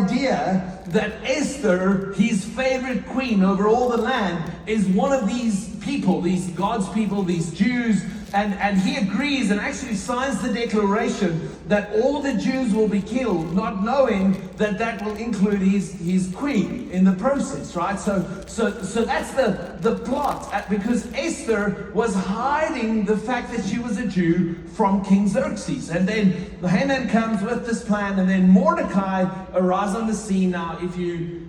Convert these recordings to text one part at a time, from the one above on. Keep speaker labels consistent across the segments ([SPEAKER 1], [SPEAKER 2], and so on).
[SPEAKER 1] idea that Esther, his favorite queen over all the land, is one of these people, these God's people, these Jews, and he agrees and actually signs the declaration that all the Jews will be killed, not knowing that that will include his queen in the process, right? So that's the plot, because Esther was hiding the fact that she was a Jew from King Xerxes. And then Haman comes with this plan, and then Mordecai arrives on the scene. Now, if you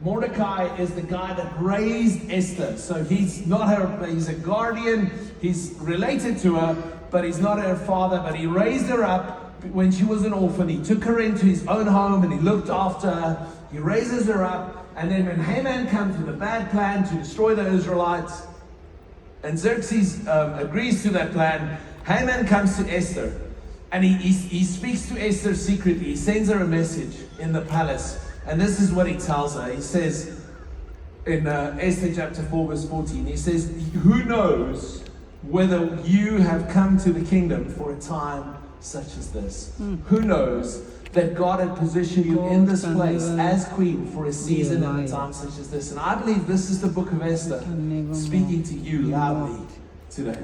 [SPEAKER 1] Mordecai is the guy that raised Esther, so he's not her, he's a guardian, he's related to her, but he's not her father, but he raised her up when she was an orphan. He took her into his own home and he looked after her, he raises her up, and then when Haman comes with a bad plan to destroy the Israelites, and Xerxes agrees to that plan, Haman comes to Esther, and he speaks to Esther secretly. He sends her a message in the palace. And this is what he tells her. He says in Esther chapter 4 verse 14, he says, "Who knows whether you have come to the kingdom for a time such as this?" Who knows that God had positioned you in this place as queen for a season and a time such as this. And I believe this is the book of Esther speaking to you loudly today.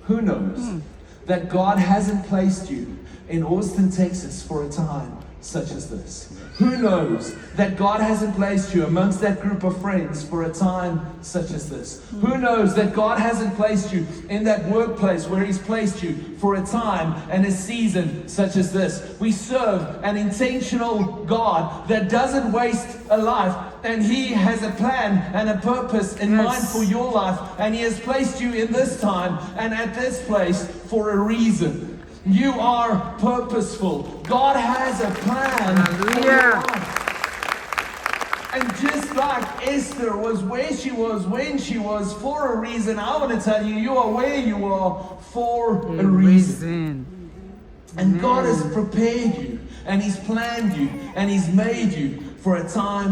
[SPEAKER 1] Who knows that God hasn't placed you in Austin, Texas for a time such as this? Who knows that God hasn't placed you amongst that group of friends for a time such as this? Who knows that God hasn't placed you in that workplace where He's placed you for a time and a season such as this? We serve an intentional God that doesn't waste a life, and He has a plan and a purpose in mind for your life, and He has placed you in this time and at this place for a reason. You are purposeful. God has a plan for your life. And just like Esther was where she was when she was for a reason, I want to tell you, you are where you are for a reason. And God has prepared you, and He's planned you, and He's made you for a time